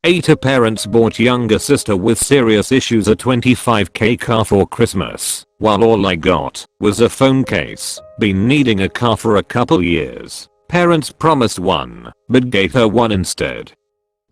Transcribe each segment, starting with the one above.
AITA parents bought younger sister with serious issues a 25k car for Christmas, while all I got was a phone case. Been needing a car for a couple years. Parents promised one, but gave her one instead.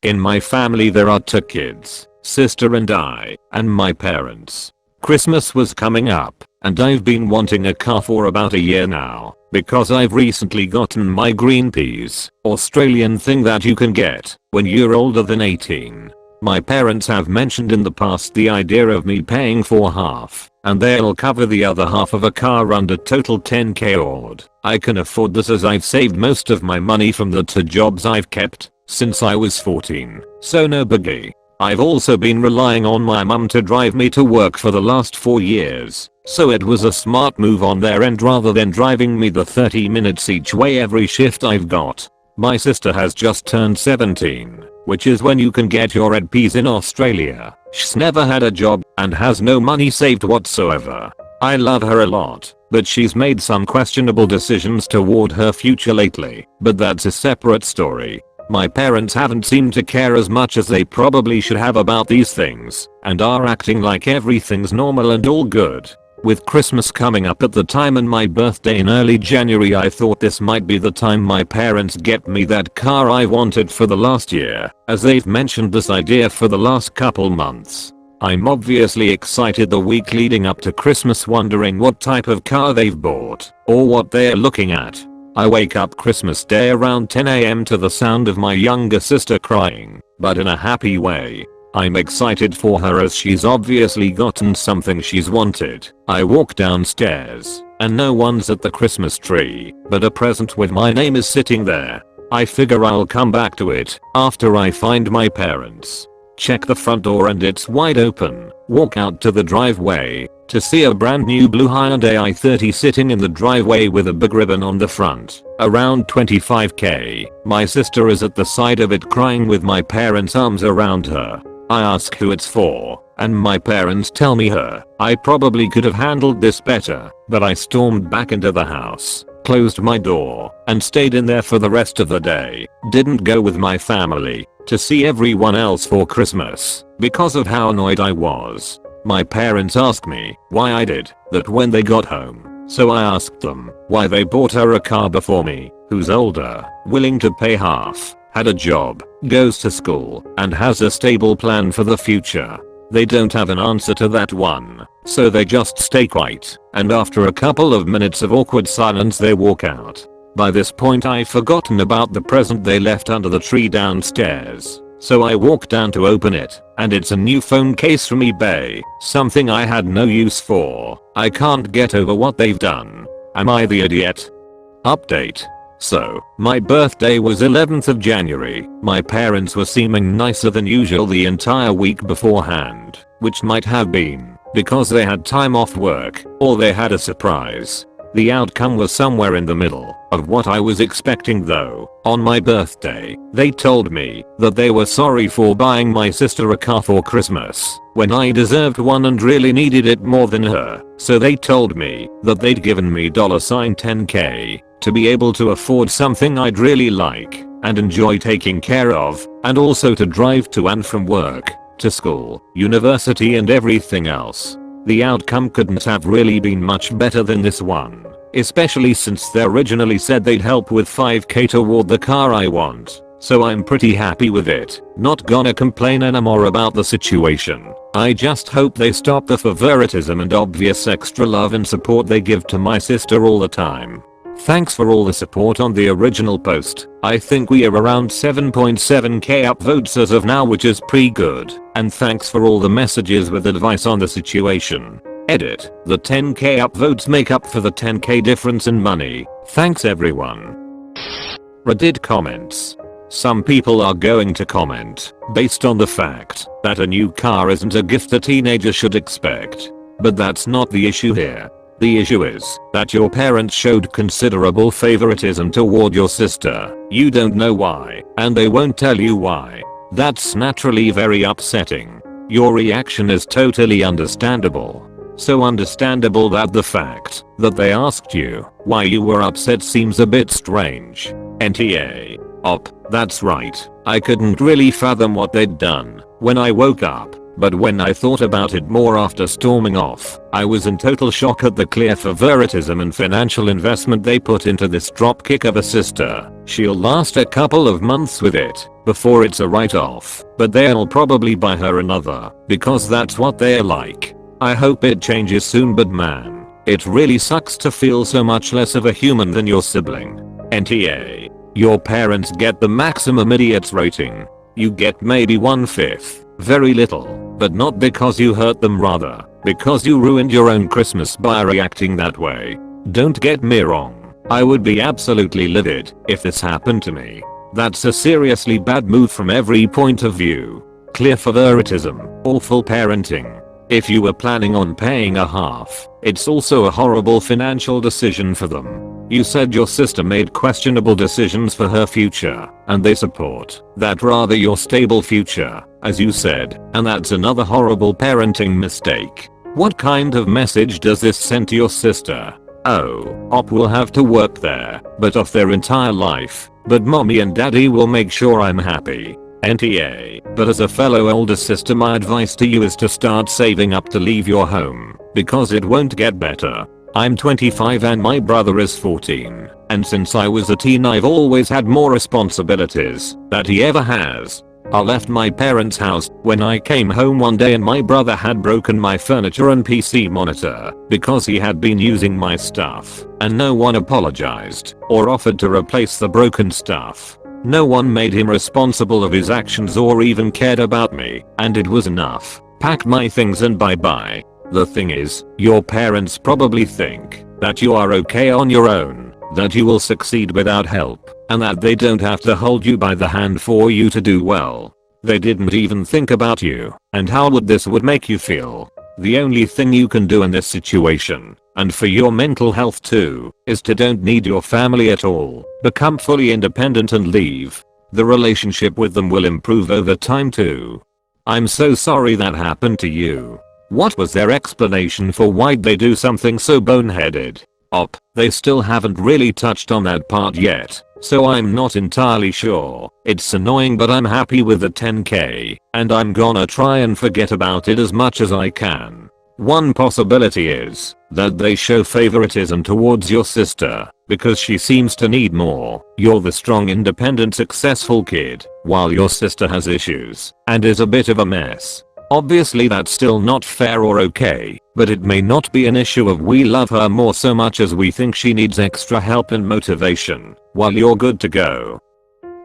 In my family there are 2 kids, sister and I, and my parents. Christmas was coming up, and I've been wanting a car for about a year now, because I've recently gotten my green peas, Australian thing that you can get when you're older than 18. My parents have mentioned in the past the idea of me paying for half, and they'll cover the other half of a car under total 10k odd. I can afford this as I've saved most of my money from the 2 jobs I've kept since I was 14, so no biggie. I've also been relying on my mum to drive me to work for the last 4 years, so it was a smart move on their end rather than driving me the 30 minutes each way every shift I've got. My sister has just turned 17, which is when you can get your EdPs in Australia. She's never had a job and has no money saved whatsoever. I love her a lot, but she's made some questionable decisions toward her future lately, but that's a separate story. My parents haven't seemed to care as much as they probably should have about these things, and are acting like everything's normal and all good. With Christmas coming up at the time and my birthday in early January, I thought this might be the time my parents get me that car I wanted for the last year, as they've mentioned this idea for the last couple months. I'm obviously excited the week leading up to Christmas, wondering what type of car they've bought, or what they're looking at. I wake up Christmas Day around 10 AM to the sound of my younger sister crying, but in a happy way. I'm excited for her as she's obviously gotten something she's wanted. I walk downstairs, and no one's at the Christmas tree, but a present with my name is sitting there. I figure I'll come back to it after I find my parents. Check the front door and it's wide open. Walk out to the driveway to see a brand new blue Hyundai i30 sitting in the driveway with a big ribbon on the front, around 25k. My sister is at the side of it crying with my parents' arms around her. I ask who it's for, and my parents tell me her. I probably could have handled this better, but I stormed back into the house, closed my door, and stayed in there for the rest of the day. Didn't go with my family to see everyone else for Christmas because of how annoyed I was. My parents asked me why I did that when they got home, so I asked them why they bought her a car before me, who's older, willing to pay half, had a job, goes to school, and has a stable plan for the future. They don't have an answer to that one, so they just stay quiet, and after a couple of minutes of awkward silence they walk out. By this point I've forgotten about the present they left under the tree downstairs, so I walk down to open it, and it's a new phone case from eBay, something I had no use for. I can't get over what they've done. Am I the idiot? Update. So, my birthday was 11th of January. My parents were seeming nicer than usual the entire week beforehand, which might have been because they had time off work, or they had a surprise. The outcome was somewhere in the middle of what I was expecting though. On my birthday, they told me that they were sorry for buying my sister a car for Christmas when I deserved one and really needed it more than her. So they told me that they'd given me $10k to be able to afford something I'd really like and enjoy taking care of, and also to drive to and from work, to school, university and everything else. The outcome couldn't have really been much better than this one, especially since they originally said they'd help with 5k toward the car I want. So I'm pretty happy with it. Not gonna complain anymore about the situation. I just hope they stop the favoritism and obvious extra love and support they give to my sister all the time. Thanks for all the support on the original post. I think we are around 7.7k upvotes as of now, which is pretty good. And thanks for all the messages with advice on the situation. Edit. The 10k upvotes make up for the 10k difference in money. Thanks everyone. Reddit comments. Some people are going to comment based on the fact that a new car isn't a gift a teenager should expect. But that's not the issue here. The issue is that your parents showed considerable favoritism toward your sister. You don't know why, and they won't tell you why. That's naturally very upsetting. Your reaction is totally understandable. So understandable that the fact that they asked you why you were upset seems a bit strange. NTA. That's right. I couldn't really fathom what they'd done when I woke up, but when I thought about it more after storming off, I was in total shock at the clear favoritism and financial investment they put into this dropkick of a sister. She'll last a couple of months with it before it's a write-off, but they'll probably buy her another because that's what they're like. I hope it changes soon, but man, it really sucks to feel so much less of a human than your sibling. NTA. Your parents get the maximum idiots rating. You get maybe 1/5. Very little, but not because you hurt them, rather because you ruined your own Christmas by reacting that way. Don't get me wrong, I would be absolutely livid if this happened to me. That's a seriously bad move from every point of view. Clear favoritism, awful parenting. If you were planning on paying a half, it's also a horrible financial decision for them. You said your sister made questionable decisions for her future, and they support that rather your stable future, as you said, and that's another horrible parenting mistake. What kind of message does this send to your sister? Oh, Op will have to work there, but off their entire life, but mommy and daddy will make sure I'm happy. NTA. But as a fellow older sister, my advice to you is to start saving up to leave your home, because it won't get better. I'm 25 and my brother is 14, and since I was a teen I've always had more responsibilities than he ever has. I left my parents' house when I came home one day and my brother had broken my furniture and PC monitor because he had been using my stuff, and no one apologized or offered to replace the broken stuff. No one made him responsible of his actions or even cared about me, and it was enough. Packed my things and bye bye. The thing is, your parents probably think that you are okay on your own, that you will succeed without help, and that they don't have to hold you by the hand for you to do well. They didn't even think about you and how this would make you feel. The only thing you can do in this situation, and for your mental health too, is to don't need your family at all. Become fully independent and leave. The relationship with them will improve over time too. I'm so sorry that happened to you. What was their explanation for why'd they do something so boneheaded? They still haven't really touched on that part yet, so I'm not entirely sure. It's annoying, but I'm happy with the 10k, and I'm gonna try and forget about it as much as I can. One possibility is that they show favoritism towards your sister because she seems to need more. You're the strong, independent, successful kid, while your sister has issues and is a bit of a mess. Obviously that's still not fair or okay, but it may not be an issue of we love her more so much as we think she needs extra help and motivation, while you're good to go.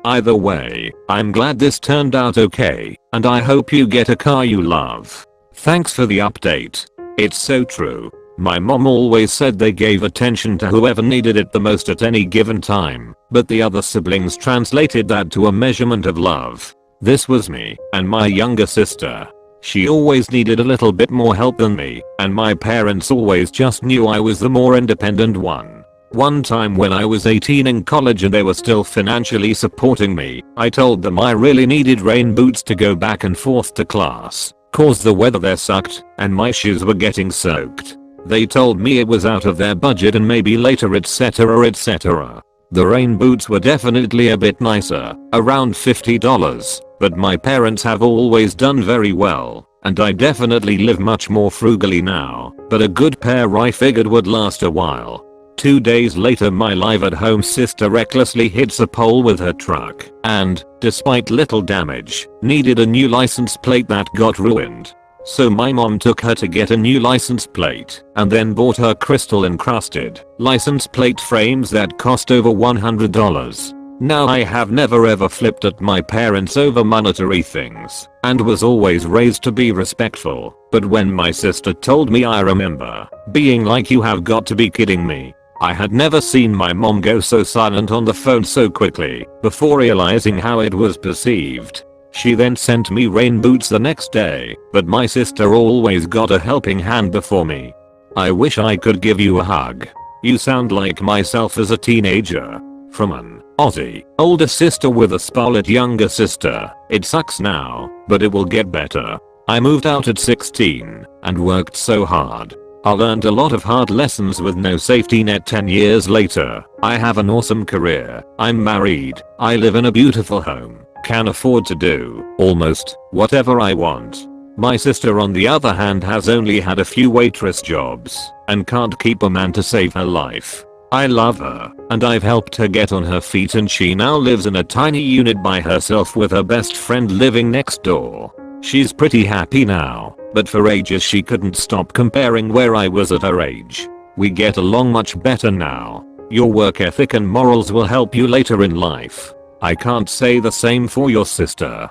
Either way, I'm glad this turned out okay, and I hope you get a car you love. Thanks for the update. It's so true. My mom always said they gave attention to whoever needed it the most at any given time, but the other siblings translated that to a measurement of love. This was me and my younger sister. She always needed a little bit more help than me, and my parents always just knew I was the more independent one. One time when I was 18 in college and they were still financially supporting me, I told them I really needed rain boots to go back and forth to class, cause the weather there sucked and my shoes were getting soaked. They told me it was out of their budget and maybe later, etc, etc. The rain boots were definitely a bit nicer, around $50, but my parents have always done very well, and I definitely live much more frugally now, but a good pair I figured would last a while. 2 days later, my live-at-home sister recklessly hits a pole with her truck and, despite little damage, needed a new license plate that got ruined. So my mom took her to get a new license plate and then bought her crystal encrusted license plate frames that cost over $100. Now I have never ever flipped at my parents over monetary things and was always raised to be respectful, but when my sister told me, I remember being like, you have got to be kidding me. I had never seen my mom go so silent on the phone so quickly before realizing how it was perceived. She then sent me rain boots the next day, but my sister always got a helping hand before me. I wish I could give you a hug. You sound like myself as a teenager. From an Aussie older sister with a split younger sister. It sucks now, but it will get better. I moved out at 16 and worked so hard. I learned a lot of hard lessons with no safety net. 10 years later, I have an awesome career, I'm married, I live in a beautiful home, can afford to do almost whatever I want. My sister on the other hand has only had a few waitress jobs and can't keep a man to save her life. I love her, and I've helped her get on her feet, and she now lives in a tiny unit by herself with her best friend living next door. She's pretty happy now, but for ages she couldn't stop comparing where I was at her age. We get along much better now. Your work ethic and morals will help you later in life. I can't say the same for your sister.